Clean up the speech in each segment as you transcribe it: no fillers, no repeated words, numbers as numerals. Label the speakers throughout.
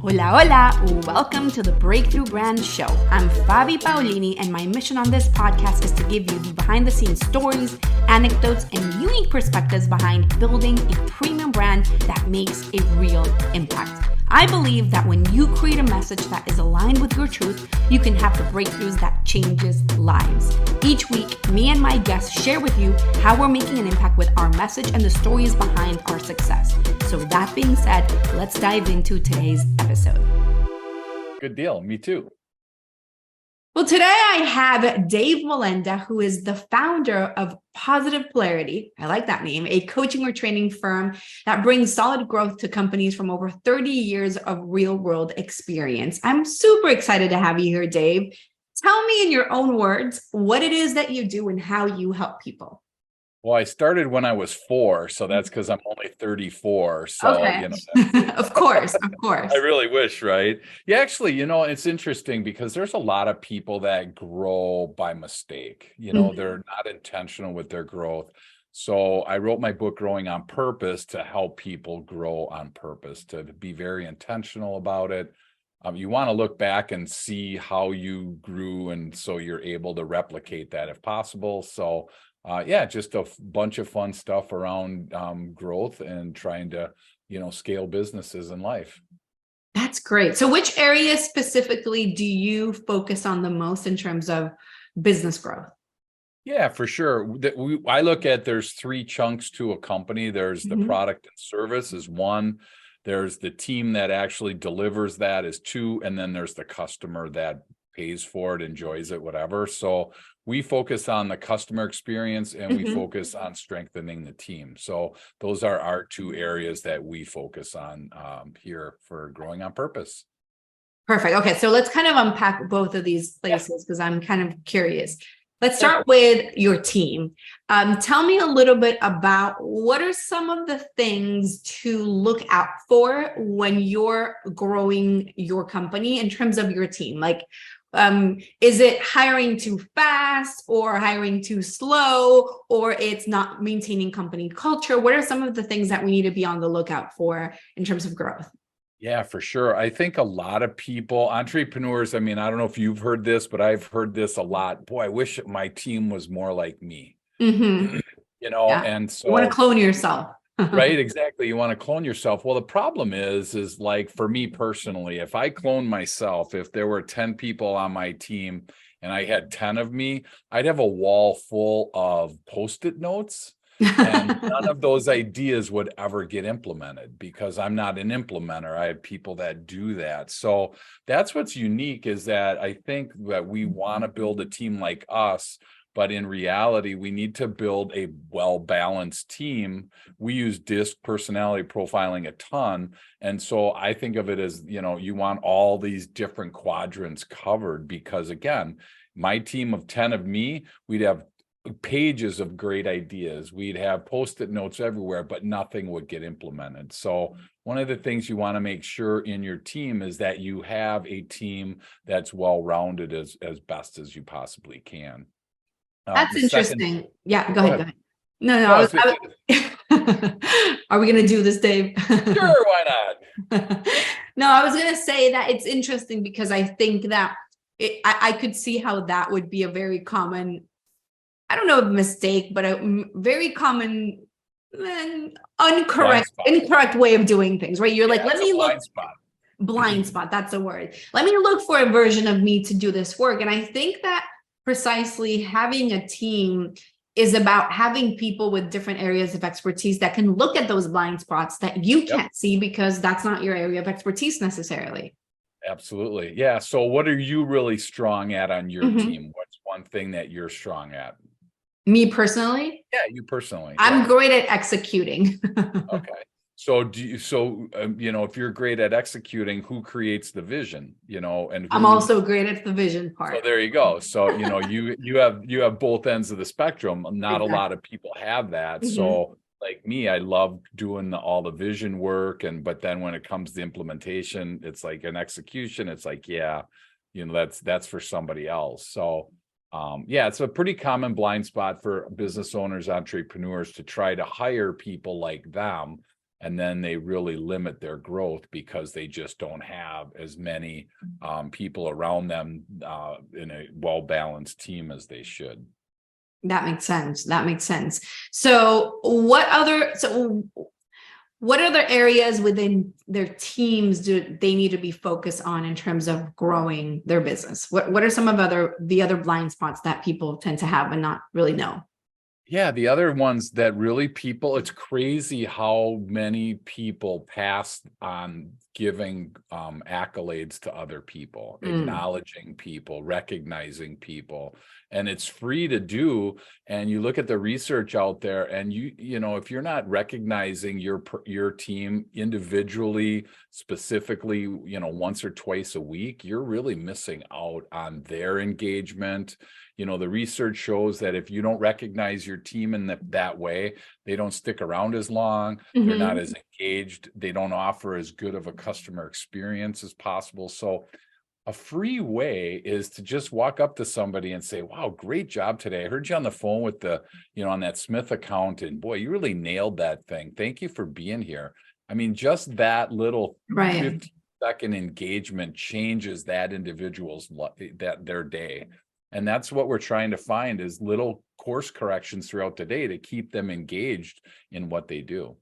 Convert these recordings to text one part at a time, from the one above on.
Speaker 1: Hola, hola! Welcome to the Breakthrough Brand Show. I'm Fabi Paolini, and my mission on this podcast is to give you the behind-the-scenes stories, anecdotes, and unique perspectives behind building a premium brand that makes a real impact. I believe that when you create a message that is aligned with your truth, you can have the breakthroughs that changes lives. Each week, me and my guests share with you how we're making an impact with our message and the stories behind our success. So that being said, let's dive into today's episode.
Speaker 2: Good deal. Me too.
Speaker 1: Well, today I have Dave Molenda, who is the founder of Positive Polarity. I like that name, a coaching or training firm that brings solid growth to companies from over 30 years of real world experience. I'm super excited to have you here, Dave. Tell me in your own words what it is that you do and how you help people.
Speaker 2: Well, I started when I was 4, so that's because I'm only 34. So,
Speaker 1: okay. Of course.
Speaker 2: I really wish, right? Yeah, actually, it's interesting because there's a lot of people that grow by mistake. They're not intentional with their growth. So I wrote my book, Growing on Purpose, to help people grow on purpose, to be very intentional about it. You want to look back and see how you grew, and so you're able to replicate that if possible. So just a bunch of fun stuff around growth and trying to, scale businesses in life.
Speaker 1: That's great. So which areas specifically do you focus on the most in terms of business growth?
Speaker 2: Yeah, for sure. I look at there's 3 chunks to a company. There's the product and service is 1. There's the team that actually delivers that is 2. And then there's the customer that pays for it, enjoys it, whatever. So we focus on the customer experience and we focus on strengthening the team. So those are our 2 areas that we focus on here for Growing on Purpose.
Speaker 1: Perfect. Okay, so let's kind of unpack both of these places because I'm kind of curious. Let's start with your team. Tell me a little bit about what are some of the things to look out for when you're growing your company in terms of your team? Like, is it hiring too fast or hiring too slow, or it's not maintaining company culture? What are some of the things that we need to be on the lookout for in terms of growth?
Speaker 2: Yeah, for sure. I think a lot of people, entrepreneurs, I don't know if you've heard this, but I've heard this a lot. Boy, I wish my team was more like me.
Speaker 1: Yeah.
Speaker 2: And so
Speaker 1: you want to clone yourself.
Speaker 2: Right, exactly. You want to clone yourself. Well, the problem is like for me personally, if I clone myself, if there were 10 people on my team and I had 10 of me, I'd have a wall full of Post-it notes. And none of those ideas would ever get implemented because I'm not an implementer. I have people that do that. So that's what's unique, is that I think that we want to build a team like us, but in reality, we need to build a well-balanced team. We use DISC personality profiling a ton. And so I think of it as, you want all these different quadrants covered because, again, my team of 10 of me, we'd have pages of great ideas. We'd have Post-it notes everywhere, but nothing would get implemented. So one of the things you want to make sure in your team is that you have a team that's well-rounded as best as you possibly can.
Speaker 1: That's interesting. Yeah, go ahead. No, are we going to do this, Dave?
Speaker 2: Sure, why not?
Speaker 1: No, I was going to say that it's interesting because I think that I could see how that would be a very common, I don't know if mistake, but a very common incorrect way of doing things, right? You're like, let me look. Blind spot. That's a word. Let me look for a version of me to do this work. And I think that precisely having a team is about having people with different areas of expertise that can look at those blind spots that you can't see because that's not your area of expertise necessarily.
Speaker 2: Absolutely. Yeah. So what are you really strong at on your team? What's one thing that you're strong at?
Speaker 1: Me personally?
Speaker 2: Yeah, you personally.
Speaker 1: I'm great at executing.
Speaker 2: Okay. So if you're great at executing, who creates the vision, and
Speaker 1: I'm also great at the vision part.
Speaker 2: So there you go. So, you have both ends of the spectrum. Not a lot of people have that. So like me, I love doing all the vision work. But then when it comes to implementation, it's like an execution. It's like, that's for somebody else. So it's a pretty common blind spot for business owners, entrepreneurs to try to hire people like them. and then they really limit their growth because they just don't have as many people around them in a well-balanced team as they should.
Speaker 1: That makes sense. That makes sense. So what other areas within their teams do they need to be focused on in terms of growing their business? What are some of the other blind spots that people tend to have and not really know?
Speaker 2: Yeah, the other ones that really it's crazy how many people pass on giving accolades to other people, acknowledging people, recognizing people, and it's free to do. And you look at the research out there, and you know, if you're not recognizing your team individually, specifically, you know, once or twice a week, you're really missing out on their engagement. You know, the research shows that if you don't recognize your team in that way, they don't stick around as long. They're not as engaged. They don't offer as good of a customer experience as possible. So a free way is to just walk up to somebody and say, wow, great job today. I heard you on the phone with on that Smith account, and boy, you really nailed that thing. Thank you for being here. I mean, just that little 15-second engagement changes that individual's their day. And that's what we're trying to find, is little course corrections throughout the day to keep them engaged in what they do.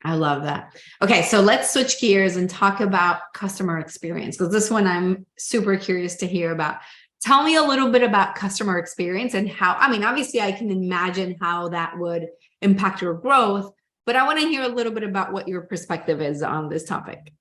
Speaker 1: I love that. Okay, so let's switch gears and talk about customer experience, because this one I'm super curious to hear about. Tell me a little bit about customer experience and how, I mean, obviously I can imagine how that would impact your growth, but I want to hear a little bit about what your perspective is on this topic.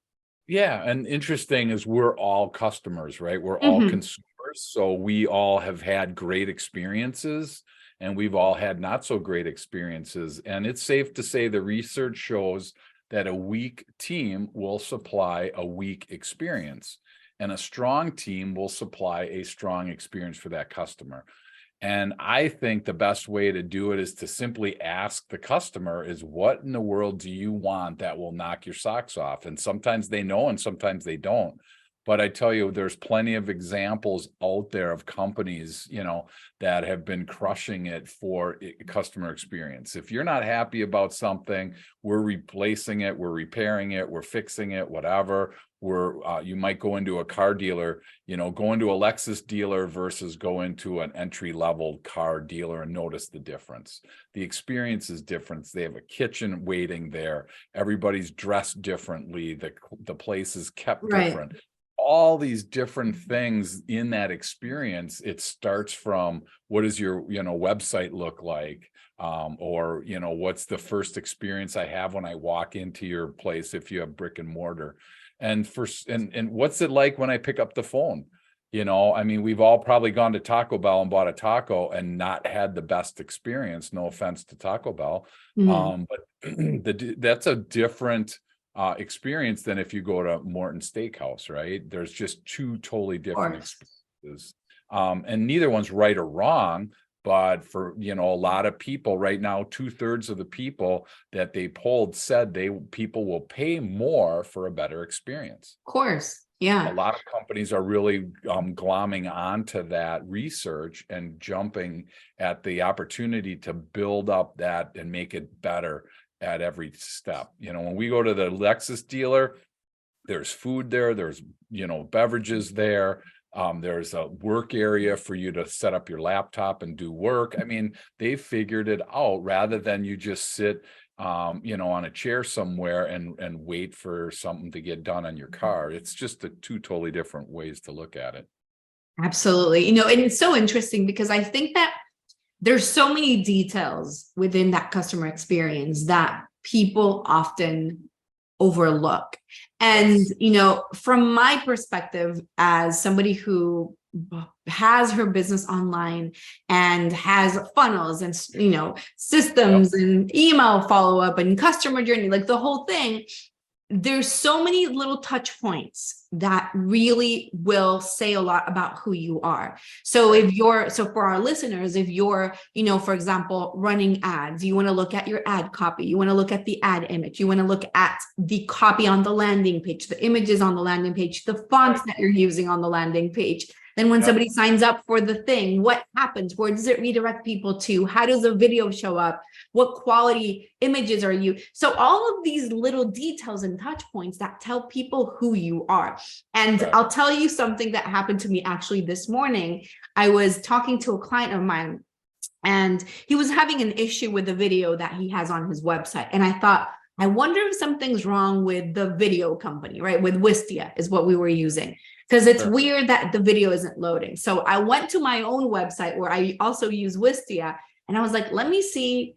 Speaker 2: Yeah, and interesting is we're all customers, right? We're all consumers. So we all have had great experiences, and we've all had not so great experiences. And it's safe to say the research shows that a weak team will supply a weak experience, and a strong team will supply a strong experience for that customer. And I think the best way to do it is to simply ask the customer is, what in the world do you want that will knock your socks off? And sometimes they know, and sometimes they don't. But I tell you, there's plenty of examples out there of companies, you know, that have been crushing it for customer experience. If you're not happy about something, we're replacing it, we're repairing it, we're fixing it, whatever. You might go into a car dealer, you know, go into a Lexus dealer versus go into an entry-level car dealer and notice the difference. The experience is different. They have a kitchen waiting there. Everybody's dressed differently. The place is kept different. All these different things in that experience. It starts from, what does your, you know, website look like? Or, you know, what's the first experience I have when I walk into your place if you have brick and mortar? And what's it like when I pick up the phone? You know, I mean, we've all probably gone to Taco Bell and bought a taco and not had the best experience. No offense to Taco Bell. But that's a different experience than if you go to Morton Steakhouse, right? There's just two totally different experiences. And neither one's right or wrong, but for, you know, a lot of people right now, 2/3 of the people that they polled said people will pay more for a better experience.
Speaker 1: Of course. Yeah.
Speaker 2: A lot of companies are really glomming onto that research and jumping at the opportunity to build up that and make it better at every step. You know, when we go to the Lexus dealer, there's food there, there's, you know, beverages there. There's a work area for you to set up your laptop and do work. I mean, they figured it out rather than you just sit, you know, on a chair somewhere and wait for something to get done on your car. It's just two totally different ways to look at it.
Speaker 1: Absolutely. You know, and it's so interesting because I think that there's so many details within that customer experience that people often overlook. And, you know, from my perspective, as somebody who has her business online and has funnels and, you know, systems and email follow-up and customer journey, like the whole thing, there's so many little touch points that really will say a lot about who you are. So for our listeners, if you're, you know, for example, running ads, you want to look at your ad copy, you want to look at the ad image, you want to look at the copy on the landing page, the images on the landing page, the fonts that you're using on the landing page. Then when
Speaker 2: Yep.
Speaker 1: somebody signs up for the thing, what happens? Where does it redirect people to? How does the video show up? What quality images are you? So all of these little details and touch points that tell people who you are. And
Speaker 2: Right.
Speaker 1: I'll tell you something that happened to me actually this morning. I was talking to a client of mine, and he was having an issue with the video that he has on his website. And I thought, I wonder if something's wrong with the video company, right? With Wistia is what we were using, because it's
Speaker 2: Sure.
Speaker 1: weird that the video isn't loading. So I went to my own website where I also use Wistia, and I was like, let me see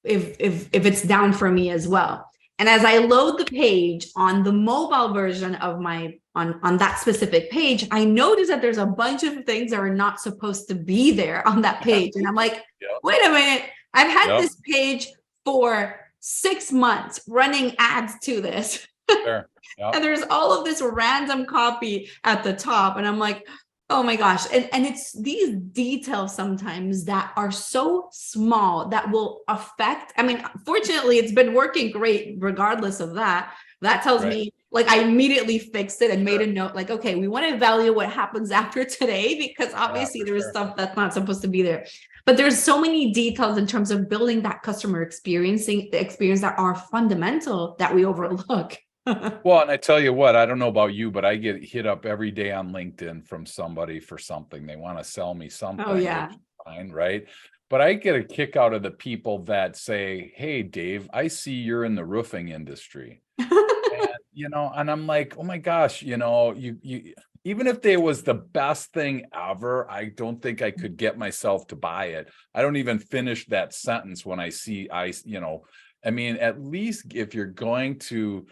Speaker 1: if it's down for me as well. And as I load the page on the mobile version of my on that specific page, I noticed that there's a bunch of things that are not supposed to be there on that page. And I'm like,
Speaker 2: Yep.
Speaker 1: wait a minute, I've had
Speaker 2: Yep.
Speaker 1: this page for 6 months running ads to this.
Speaker 2: Sure. Yep.
Speaker 1: And there's all of this random copy at the top. And I'm like, oh my gosh. And it's these details sometimes that are so small that will affect. I mean, fortunately, it's been working great regardless of that. That tells
Speaker 2: Right.
Speaker 1: me, like, I immediately fixed it and
Speaker 2: Sure.
Speaker 1: made a note, like, okay, we want to evaluate what happens after today, because obviously
Speaker 2: for
Speaker 1: there is
Speaker 2: sure.
Speaker 1: stuff that's not supposed to be there. But there's so many details in terms of building that customer experience that are fundamental that we overlook.
Speaker 2: Well, and I tell you what, I don't know about you, but I get hit up every day on LinkedIn from somebody for something. They want to sell me something.
Speaker 1: Oh, yeah.
Speaker 2: Which is fine, right? But I get a kick out of the people that say, hey, Dave, I see you're in the roofing industry. And, and I'm like, oh my gosh, you even if there was the best thing ever, I don't think I could get myself to buy it. I don't even finish that sentence when I see, I mean, at least if you're going to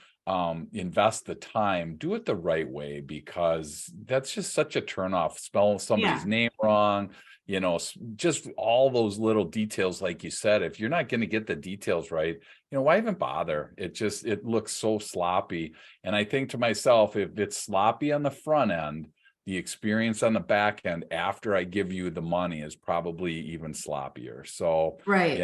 Speaker 2: invest the time, do it the right way, because that's just such a turnoff. Spell somebody's name wrong, just all those little details, like you said. If you're not going to get the details right, why even bother? It looks so sloppy. And I think to myself, if it's sloppy on the front end, the experience on the back end after I give you the money is probably even sloppier. So,
Speaker 1: Right.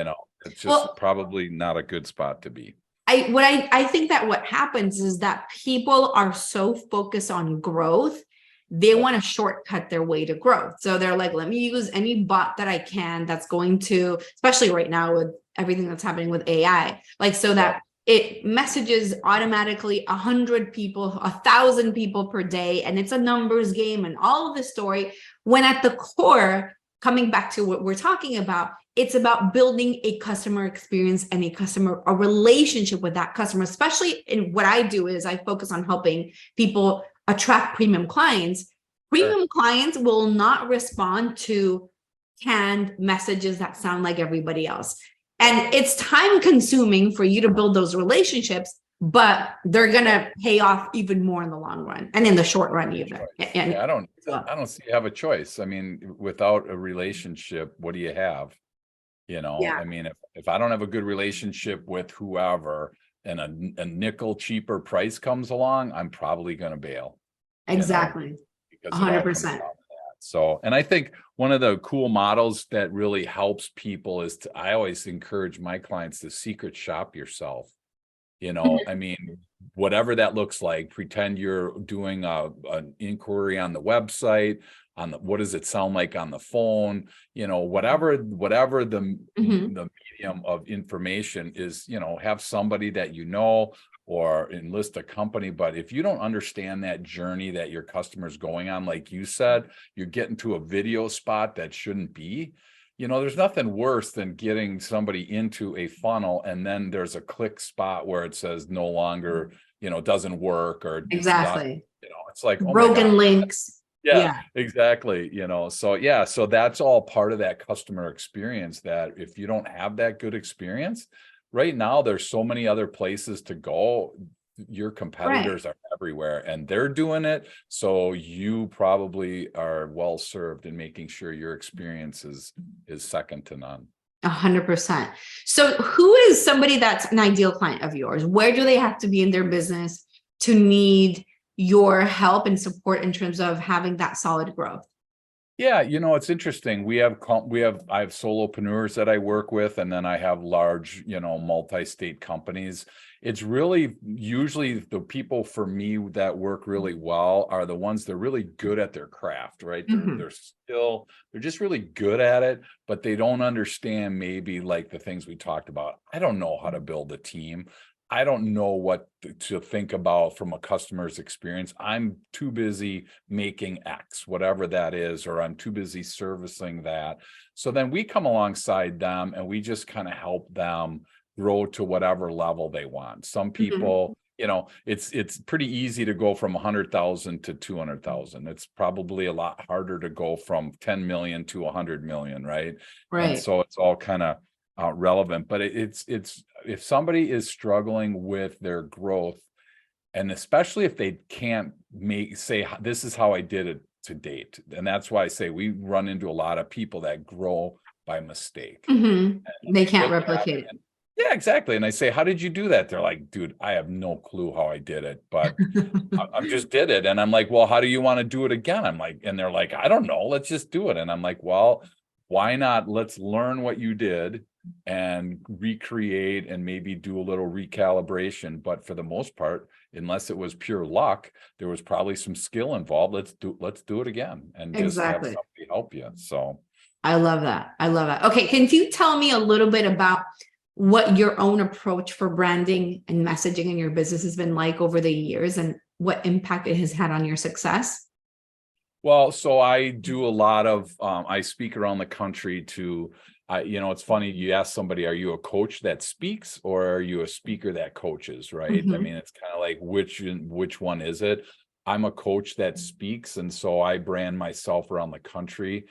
Speaker 2: it's just probably not a good spot to be.
Speaker 1: I think that what happens is that people are so focused on growth, they want to shortcut their way to growth. So they're like, let me use any bot that I can that's going to, especially right now with everything that's happening with AI, like, so that it messages automatically 100 people, 1,000 people per day, and it's a numbers game and all of this story, when at the core, coming back to what we're talking about, it's about building a customer experience and a relationship with that customer. Especially in what I do is I focus on helping people attract premium clients. Premium clients will not respond to canned messages that sound like everybody else. And it's time consuming for you to build those relationships, but they're going to pay off even more in the long run and in the short run even. And
Speaker 2: I don't see you have a choice. I mean, without a relationship, what do you have? I mean, if I don't have a good relationship with whoever, and a nickel cheaper price comes along, I'm probably going to bail.
Speaker 1: Exactly.
Speaker 2: Because 100%. So, and I think one of the cool models that really helps people is I always encourage my clients to secret shop yourself. I mean, whatever that looks like, pretend you're doing an inquiry on the website, what does it sound like on the phone, whatever the medium of information is, have somebody that or enlist a company. But if you don't understand that journey that your customer's going on, like you said, you're getting to a video spot that shouldn't be. There's nothing worse than getting somebody into a funnel and then there's a click spot where it says no longer, doesn't work, or
Speaker 1: exactly.
Speaker 2: It's like, oh
Speaker 1: broken links.
Speaker 2: Yeah, exactly. So that's all part of that customer experience, that if you don't have that good experience right now, there's so many other places to go. Your competitors are everywhere and they're doing it. So you probably are well served in making sure your experience is second to none.
Speaker 1: 100%. So who is somebody that's an ideal client of yours? Where do they have to be in their business to need your help and support in terms of having that solid growth?
Speaker 2: Yeah, it's interesting. I have solopreneurs that I work with, and then I have large, multi-state companies. it's really usually the people for me that work really well are the ones that are really good at their craft, right? They're just really good at it, but they don't understand maybe like the things we talked about. I don't know how to build a team. I don't know what to think about from a customer's experience. I'm too busy making X, whatever that is, or I'm too busy servicing that. So then we come alongside them and we just kind of help them grow to whatever level they want. Some people, it's pretty easy to go from 100,000 to 200,000. It's probably a lot harder to go from 10 million to 100 million, right? And so it's all kind of relevant, but it's if somebody is struggling with their growth, and especially if they can't say this is how I did it to date, and that's why I say we run into a lot of people that grow by mistake.
Speaker 1: They can't replicate it.
Speaker 2: Yeah, exactly. And I say, how did you do that? They're like, dude, I have no clue how I did it, but I just did it. And I'm like, well, how do you want to do it again? I'm like, and they're like, I don't know, let's just do it. And I'm like, well, why not? Let's learn what you did and recreate and maybe do a little recalibration. But for the most part, unless it was pure luck, there was probably some skill involved. Let's do it again and just have somebody help you. So
Speaker 1: I love that. I love that. Okay. Can you tell me a little bit about what your own approach for branding and messaging in your business has been like over the years and what impact it has had on your success?
Speaker 2: Well, so I do a lot of, I speak around the country to, it's funny, you ask somebody, are you a coach that speaks or are you a speaker that coaches, right? I mean, it's kind of like, which one is it? I'm a coach that speaks. And so I brand myself around the country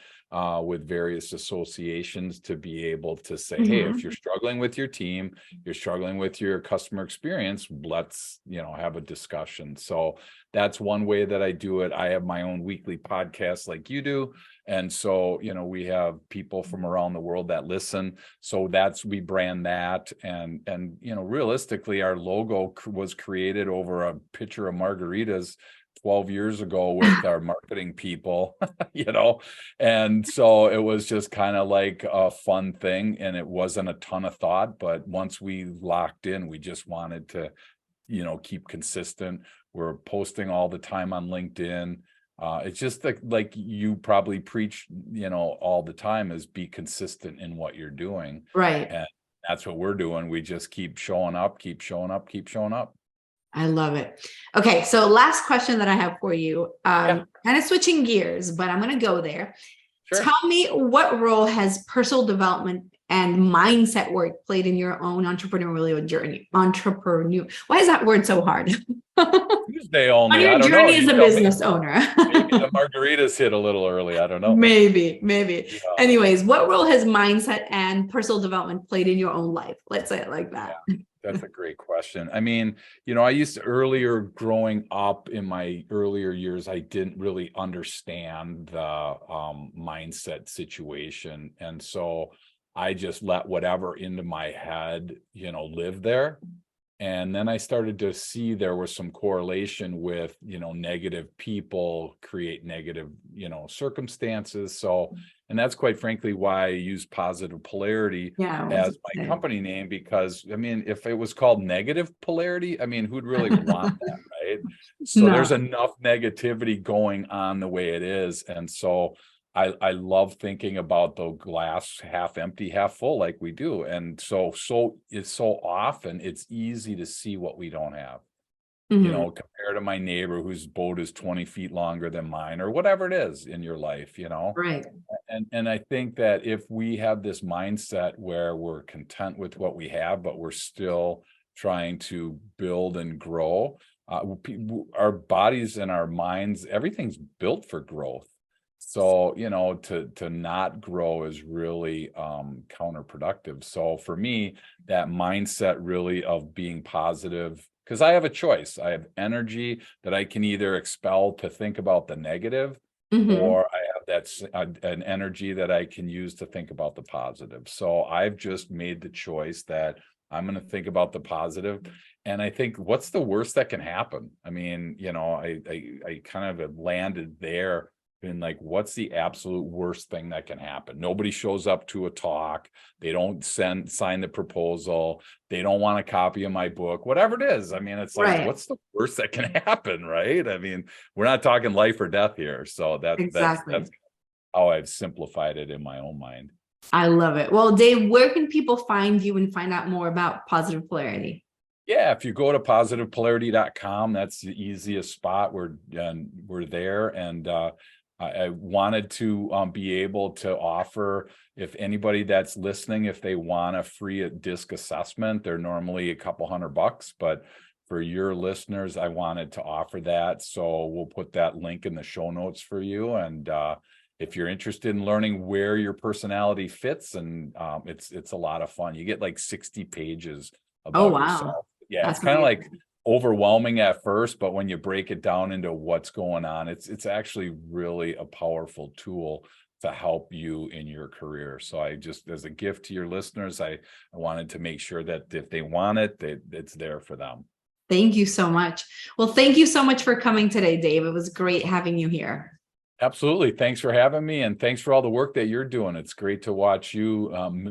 Speaker 2: with various associations to be able to say, hey, if you're struggling with your team, you're struggling with your customer experience, let's, have a discussion. So that's one way that I do it. I have my own weekly podcast like you do. And so, we have people from around the world that listen. So we brand that. And, realistically, our logo was created over a pitcher of margaritas 12 years ago with our marketing people, and so it was just kind of like a fun thing and it wasn't a ton of thought, but once we locked in, we just wanted to, keep consistent. We're posting all the time on LinkedIn. It's just like you probably preach, all the time is be consistent in what you're doing.
Speaker 1: Right.
Speaker 2: And that's what we're doing. We just keep showing up, keep showing up, keep showing up.
Speaker 1: I love it. Okay. So last question that I have for you, kind of switching gears, but I'm going to go there. Sure. Tell me, what role has personal development and mindset work played in your own entrepreneurial journey? Why is that word so hard?
Speaker 2: Tuesday only.
Speaker 1: On your journey as a business owner.
Speaker 2: Maybe the margaritas hit a little early. I don't know.
Speaker 1: Maybe. Yeah. Anyways, what role has mindset and personal development played in your own life? Let's say it like that.
Speaker 2: Yeah. That's a great question. I mean, I used to earlier growing up in my earlier years, I didn't really understand the mindset situation. And so I just let whatever into my head, live there. And then I started to see there was some correlation with, negative people create negative, circumstances. So, and that's quite frankly why I use Positive Polarity as my company name, because I mean, if it was called Negative Polarity, I mean, who'd really want that, right? So there's enough negativity going on the way it is. And so I love thinking about the glass half empty, half full, like we do. And so it's so often it's easy to see what we don't have. Compared to my neighbor whose boat is 20 feet longer than mine, or whatever it is in your life,
Speaker 1: Right.
Speaker 2: And I think that if we have this mindset where we're content with what we have, but we're still trying to build and grow, our bodies and our minds, everything's built for growth. So, to not grow is really counterproductive. So for me, that mindset really of being positive, because I have a choice. I have energy that I can either expel to think about the negative, or I have an energy that I can use to think about the positive. So I've just made the choice that I'm going to think about the positive. And I think, what's the worst that can happen? I mean, I kind of have landed there been like, what's the absolute worst thing that can happen? Nobody shows up to a talk. They don't sign the proposal. They don't want a copy of my book, whatever it is. I mean, it's like,
Speaker 1: Right.
Speaker 2: what's the worst that can happen? Right. I mean, we're not talking life or death here. So that's how I've simplified it in my own mind.
Speaker 1: I love it. Well, Dave, where can people find you and find out more about Positive Polarity?
Speaker 2: Yeah, if you go to positivepolarity.com, that's the easiest spot. We're there. And I wanted to be able to offer, if anybody that's listening, if they want a free disc assessment, they're normally a couple $100, but for your listeners, I wanted to offer that. So we'll put that link in the show notes for you. And if you're interested in learning where your personality fits, and it's a lot of fun. You get like 60 pages about yourself. Yeah,
Speaker 1: That's
Speaker 2: it's kind of like overwhelming at first, but when you break it down into what's going on, it's actually really a powerful tool to help you in your career. So I just, as a gift to your listeners, I wanted to make sure that if they want it, it's there for them.
Speaker 1: Thank you so much. Well, thank you so much for coming today, Dave. It was great having you here.
Speaker 2: Absolutely. Thanks for having me, and thanks for all the work that you're doing. It's great to watch you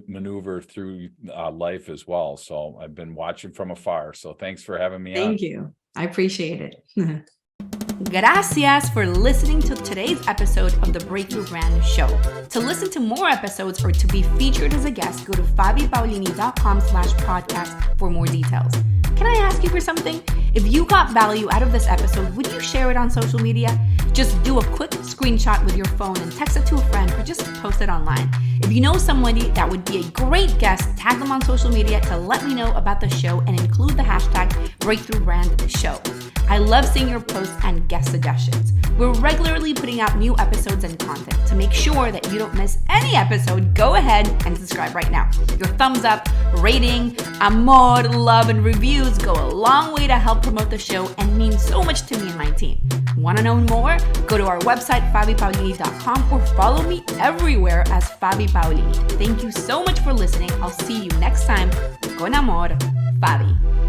Speaker 2: maneuver through life as well. So I've been watching from afar. So thanks for having me on.
Speaker 1: Thank you. I appreciate it. Gracias for listening to today's episode of the Breakthrough Brand Show. To listen to more episodes or to be featured as a guest, go to fabipaolini.com/podcast for more details. Can I ask you for something? If you got value out of this episode, would you share it on social media? Just do a quick screenshot with your phone and text it to a friend, or just post it online. If you know somebody that would be a great guest, tag them on social media to let me know about the show and include the hashtag Breakthrough Brand Show. I love seeing your posts and guest suggestions. We're regularly putting out new episodes and content. To make sure that you don't miss any episode, go ahead and subscribe right now. Your thumbs up, rating, amor, love, and reviews go a long way to help promote the show and mean so much to me and my team. Want to know more? Go to our website, fabipaolini.com, or follow me everywhere as Fabi Paolini. Thank you so much for listening. I'll see you next time. Con amor, Fabi.